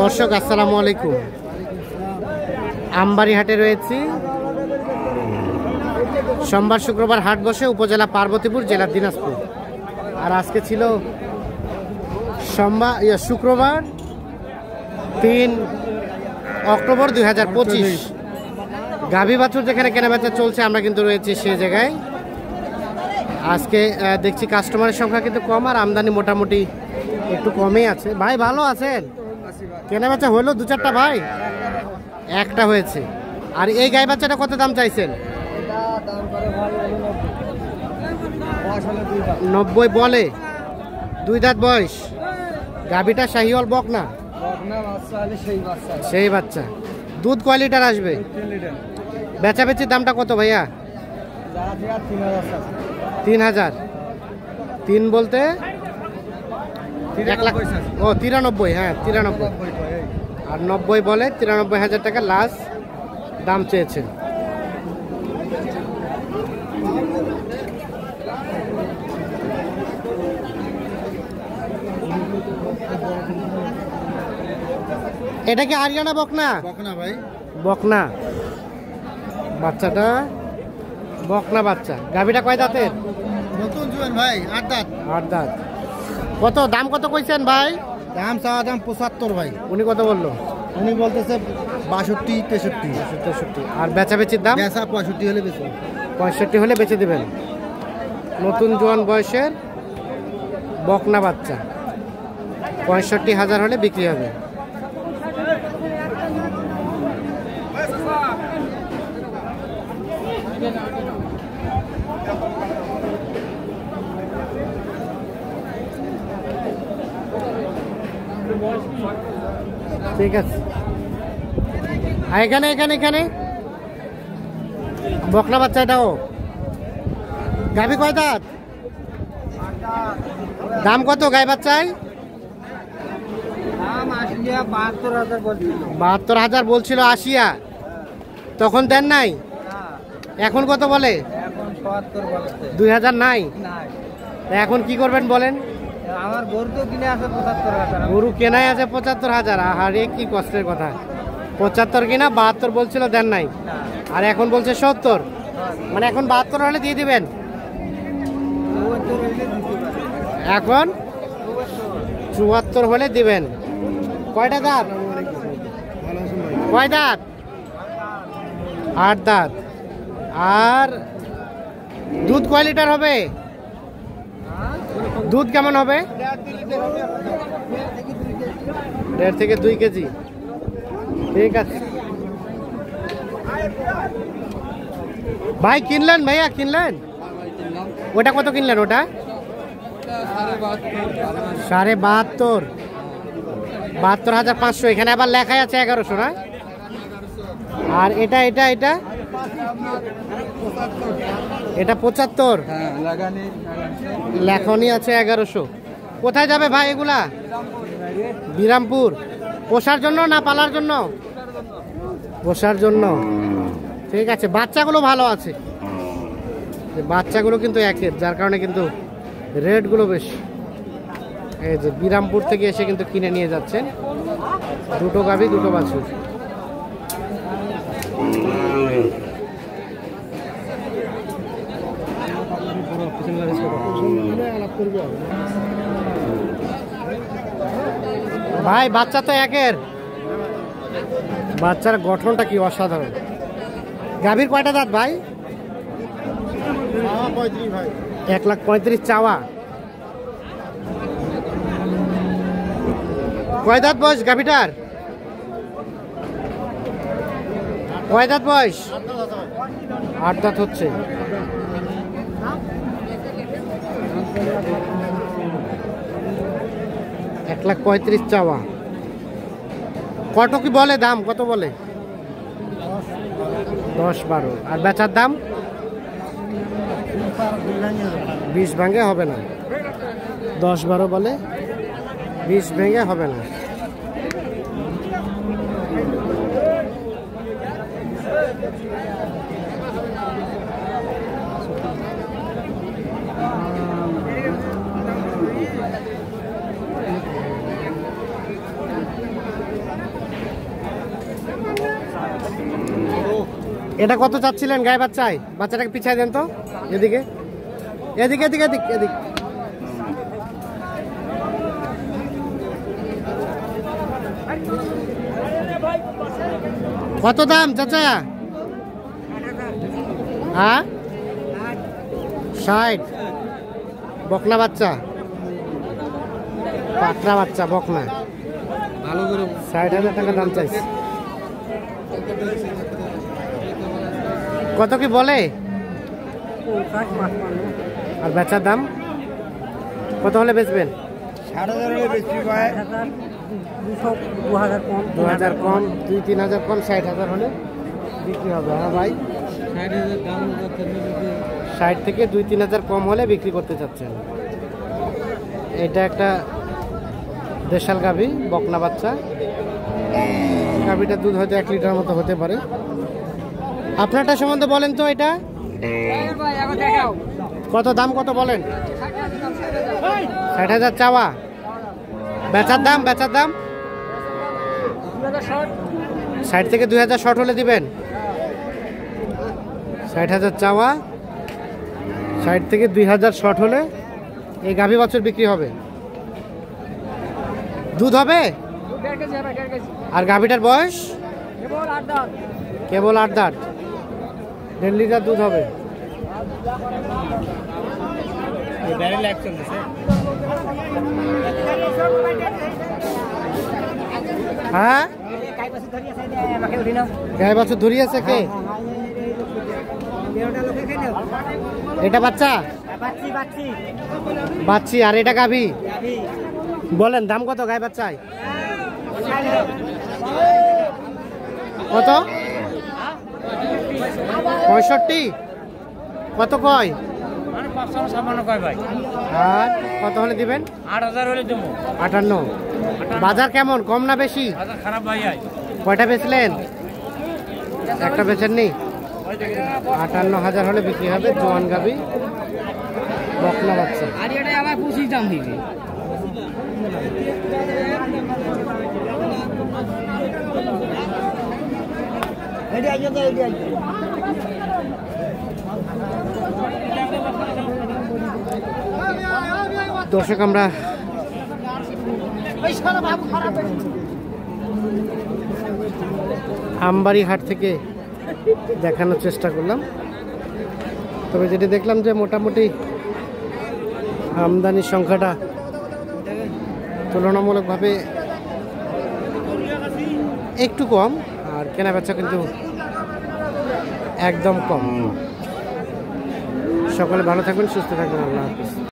দর্শক আসসালামু আলাইকুম। আমবাড়ি হাটে রয়েছি। সোমবার শুক্রবার হাট বসে উপজেলা পার্বতীপুর, জেলা দিনাজপুর। আর আজকে ছিল শুক্রবার 3 অক্টোবর 2025। গাভী বাছুর যেখানে কেনাবেচা চলছে, আমরা কিন্তু রয়েছি সেই জায়গায়। আজকে দেখছি কাস্টমারের সংখ্যা কিন্তু কম, আর আমদানি মোটামুটি একটু কমই আছে। ভাই ভালো আছেন? কেনাবেচা হলো 2-4টা ভাই? একটা হয়েছে। আর এই গাই বাচ্চাটা কত দাম চাইছেন? 90 বলে। 2 দাঁত বয়স। গাভীটা শাহিওয়াল বক না? সেই বাচ্চা। দুধ কয় লিটার আসবে? বেচাবেচির দামটা কত ভাইয়া? 3000। 3 বলতে 1 লাখ। ও 93। হ্যাঁ 93। আর 90 বলে 93,000 টাকা লাস্ট দাম চেয়েছেন। এটা কি হারিয়ানা বকনা? বকনা ভাই, বকনা বাচ্চাটা। বকনা বাচ্চা। গাভীটা কয় দাঁতের? নতুন জুয়ান ভাই, 8 দাঁত। 8 দাঁত। কত দাম কত কইছেন ভাই? দাম চাওয়া দাম 75 ভাই। উনি কত বললো? উনি বলতেছে 62, 63। 63। আর বেচাবেচির দাম? বেচা 65 হলে বেচো। 65 হলে বেচে দেবেন। নতুন জোয়ান বয়সের বকনা বাচ্চা 65,000 হলে বিক্রি হবে। ঠিক আছে। এখানে এখানে এখানে বকনা বাচ্চা এটাও। গাভী কয় দাঁত? দাম কত গাই বাচ্চায়? 72,000 বলছিল। আসিয়া তখন দেন নাই? এখন কত বলে? 2,000 নাই। এখন কি করবেন বলেন? আমার গরু তো কিনে আছে 75,000। গরু কেনাই আছে 75,000। আরে কি কষ্টের কথা। 75 কিনা 72 বলছিল, দেন নাই। আর এখন বলছে 70। মানে এখন 72 হলে দিয়ে দিবেন। এখন 74 হলে দিবেন। কয়টা দাঁত? কয় দাঁত? 8 দাঁত। আর দুধ কয় লিটার হবে? দুধ কেমন হবে? 1.5 থেকে 2 কেজি। ঠিক আছে ভাই। কিনলেন ভাইয়া? কিনলেন? ওটা কত কিনলেন? ওটা 72,500। 72,500। এখানে আবার লেখাই আছে 1100 না? আর এটা এটা এটা এটা 75। লেখনি আছে 1100। কোথায় যাবে ভাই এগুলা? বিরামপুর। পোষার জন্য না পালার জন্য? পোষার জন্য। ঠিক আছে। বাচ্চাগুলো ভালো আছে। বাচ্চাগুলো কিন্তু একের, যার কারণে কিন্তু রেটগুলো বেশ। এই যে বিরামপুর থেকে এসে কিন্তু কিনে নিয়ে যাচ্ছেন। 2টো গাভী 2টো বাছুর। ভাই বাচ্চা তো একের। বাচ্চার গঠনটা কি অসাধারণ। গাভীর কয়টা দাঁত ভাই? 1,35,000 চাওয়া। কয় দাঁত বয়স গাভীটার? কয় দাঁত বয়স? 8 দাঁত হচ্ছে। $1,35,000 চাওয়া। কত কি বলে দাম? কত বলে? 10-12। আর বেচার দাম? 20 ভাঙে হবে না। 10-12 বলে, 20 ভেঙে হবে না। এটা কত চাচ্ছিলেন গায়ে বাচ্চায়? বাচ্চাটাকে পিছায় দেন তো, এদিকে এদিকে এদিকে এদিকে এদিকে। কত দাম চাচা? হ্যাঁ 60। বকনা বাচ্চা, পাকড়া বাচ্চা বকনা, ভালো করে 60,000 টাকা দাম চাইছে। কত কি বলে? আর বেচার দাম কত হলে বেচবেন? 60,000 হলে বেশি ভাই। 2000 কম, 2-3,000 কম, 60,000 হলে বিক্রি হবে। হ্যাঁ ভাই, 60,000 দাম 60 থেকে 2-3,000 কম হলে বিক্রি করতে চাচ্ছেন। এটা একটা দেশাল গাভী, বকনা বাচ্চা। গাভীটার দুধ হয়তো 1 লিটার মতো হতে পারে। আপনারটা সম্বন্ধে বলেন তো, এটা কত দাম, কত বলেন? 60,000 চাওয়া। বেচার দাম, বেচার দাম 60 থেকে 2,000 শর্ট হলে দিবেন। 60,000 চাওয়া, 60 থেকে 2,000 শর্ট হলে এই গাভী বাছুর বিক্রি হবে। দুধ হবে? আর গাভীটার বয়স কেবল 8 দাঁত, 1.5 লিটার দুধ হবে। হ্যাঁ, গায়ে বাছুর ধরি আছে কে? এটা বাচ্চা, বাচ্চি। আর এটা গাভী। বলেন দাম কত গায়ে বাচ্চায়? কত? 65। কত কয়? আর কত হলে দিবেন? 8,000 হলে দেবো। 58। বাজার কেমন, কম না বেশি? খারাপ ভাই। কয়টা বেচলেন? একটা বেচেননি। 58,000 হলে বিক্রি হবে। জোয়ান গাভী, বকনা বাচ্চা। আর এটা আবার 25 দাম দিবি। দর্শক, আমরা আমবাড়ি হাট থেকে দেখানোর চেষ্টা করলাম। তবে যেটি দেখলাম যে মোটামুটি আমদানির সংখ্যাটা তুলনামূলকভাবে একটু কম, আর কেনাবেচা কিন্তু একদম কম। সকলে ভালো থাকবেন, সুস্থ থাকবেন। আল্লাহ হাফিজ।